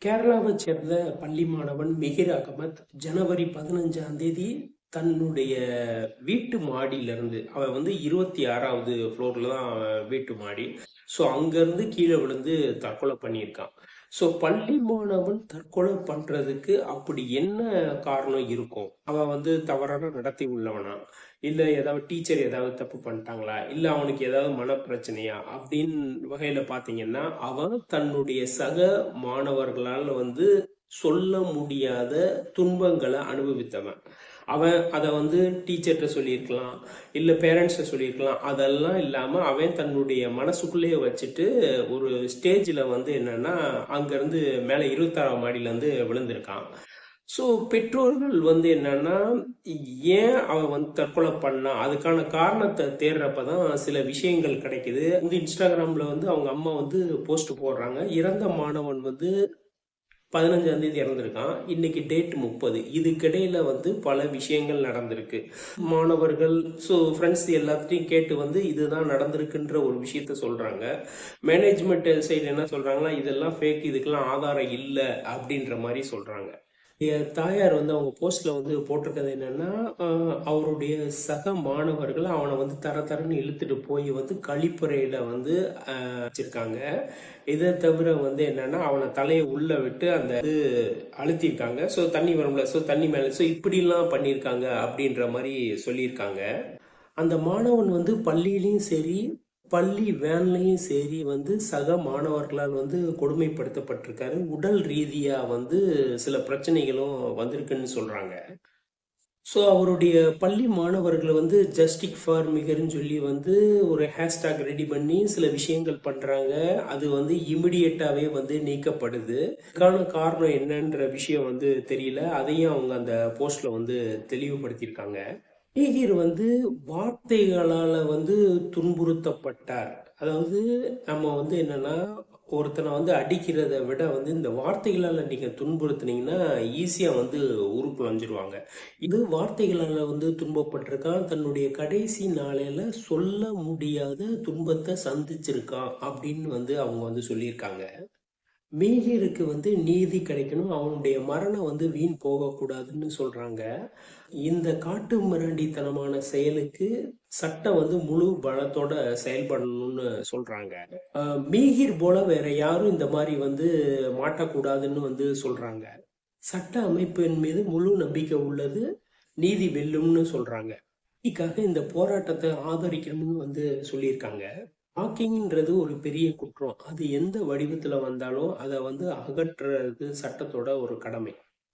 கேரளாவைச் சேர்ந்த பள்ளி மாணவன் மிகிர் அகமத் ஜனவரி 15ஆம் தேதி தன்னுடைய வீட்டு மாடியிலிருந்து அவன் வந்து 26வது ஃப்ளோர்ல தான் அவன் வீட்டு மாடி. ஸோ அங்கேருந்து கீழே விழுந்து தற்கொலை பண்ணியிருக்கான். ஸோ பள்ளி மாணவன் தற்கொலை பண்றதுக்கு அப்படி என்ன காரணம் இருக்கும்? அவன் வந்து தவறான நடத்தை உள்ளவனா? இல்ல ஏதாவது டீச்சர் ஏதாவது தப்பு பண்ணிட்டாங்களா? இல்ல அவனுக்கு ஏதாவது மனப்பிரச்சனையா? அப்படின்னு வகையில பாத்தீங்கன்னா, அவன் தன்னுடைய சக மாணவர்களால் வந்து சொல்ல முடியாத துன்பங்களை அனுபவித்தவன். அவன் அதை வந்து டீச்சர்கிட்ட சொல்லியிருக்கலாம், இல்ல பேரண்ட்ஸ்ட சொல்லியிருக்கலாம். அதெல்லாம் இல்லாம அவன் தன்னுடைய மனசுக்குள்ளேயே வச்சுட்டு ஒரு ஸ்டேஜ்ல வந்து என்னன்னா, அங்கிருந்து மேல 26ஆம் மாடியில இருந்து விழுந்திருக்கான். ஸோ பெற்றோர்கள் வந்து என்னன்னா, ஏன் அவன் வந்து தற்கொலை பண்ணான்? அதுக்கான காரணத்தை தேடுறப்பதான் சில விஷயங்கள் கிடைக்குது. வந்து இன்ஸ்டாகிராம்ல வந்து அவங்க அம்மா வந்து போஸ்ட் போடுறாங்க. இறந்த மாணவன் வந்து 15ஆம் தேதி இறந்திருக்கான். இன்னைக்கு டேட் 30. இதுக்கிடையில வந்து பல விஷயங்கள் நடந்திருக்கு. மாணவர்கள் ஃப்ரெண்ட்ஸ் எல்லாத்தையும் கேட்டு வந்து இதுதான் நடந்திருக்குன்ற ஒரு விஷயத்த சொல்றாங்க. மேனேஜ்மெண்ட் சைடு என்ன சொல்றாங்கன்னா, இதெல்லாம் ஃபேக், இதுக்கெல்லாம் ஆதாரம் இல்லை அப்படின்ற மாதிரி சொல்றாங்க. என் தாயார் வந்து அவங்க போஸ்ட்ல வந்து போட்டிருக்கிறது என்னன்னா, அவருடைய சக மாணவர்கள் அவனை வந்து தர தரன்னு இழுத்துட்டு போய் வந்து கழிப்பறையில வந்து வச்சிருக்காங்க. இதை தவிர வந்து என்னன்னா, அவனை தலையை உள்ள விட்டு அந்த இது அழுத்திருக்காங்க. ஸோ தண்ணி வரும்ல, ஸோ தண்ணி மேல, ஸோ இப்படிலாம் பண்ணியிருக்காங்க அப்படின்ற மாதிரி சொல்லியிருக்காங்க. அந்த மாணவன் வந்து பள்ளியிலையும் சரி, பள்ளி வேன்லையும் சரி வந்து சக மாணவர்களால் வந்து கொடுமைப்படுத்தப்பட்டிருக்காரு. உடல் ரீதியா வந்து சில பிரச்சனைகளும் வந்திருக்குன்னு சொல்றாங்க. ஸோ அவருடைய பள்ளி மாணவர்கள் வந்து ஜஸ்டிக் ஃபார் மிகர்ன்னு சொல்லி வந்து ஒரு ஹேஷ்டாக் ரெடி பண்ணி சில விஷயங்கள் பண்றாங்க. அது வந்து இமிடியேட்டாவே வந்து நீக்கப்படுது. இதுக்கான காரணம் என்னன்ற விஷயம் வந்து தெரியல. அதையும் அவங்க அந்த போஸ்ட்ல வந்து தெளிவுபடுத்தியிருக்காங்க. மேகர் வந்து வார்த்தைகளால வந்து துன்புறுத்தப்பட்டார். அதாவது நம்ம வந்து என்னன்னா, ஒருத்தனை வந்து அடிக்கிறத விட வந்து இந்த வார்த்தைகளால நீங்க துன்புறுத்துனீங்கன்னா ஈஸியா வந்து உருக்குலைஞ்சிருவாங்க. இது வார்த்தைகளால வந்து துன்பப்பட்டிருக்கான். தன்னுடைய கடைசி நாளையில சொல்ல முடியாத துன்பத்தை சந்திச்சிருக்கான் அப்படின்னு வந்து அவங்க வந்து சொல்லியிருக்காங்க. மேயருக்கு வந்து நீதி கிடைக்கணும். அவனுடைய மரணம் வந்து வீண் போகக்கூடாதுன்னு சொல்றாங்க. இந்த காட்டு மிராண்டித்தனமான செயலுக்கு சட்டம் வந்து முழு பலத்தோட செயல்படணும்னு சொல்றாங்க. மீகிர் போல வேற யாரும் இந்த மாதிரி வந்து மாட்டக்கூடாதுன்னு வந்து சொல்றாங்க. சட்ட அமைப்பின் மீது முழு நம்பிக்கை உள்ளது. நீதி வெல்லும்னு சொல்றாங்க. இதுக்காக இந்த போராட்டத்தை ஆதரிக்கணும்னு வந்து சொல்லியிருக்காங்க. ஸ்டாக்கிங்ன்றது ஒரு பெரிய குற்றம். அது எந்த வடிவத்துல வந்தாலும் அதை வந்து அகற்றுறது சட்டத்தோட ஒரு கடமை.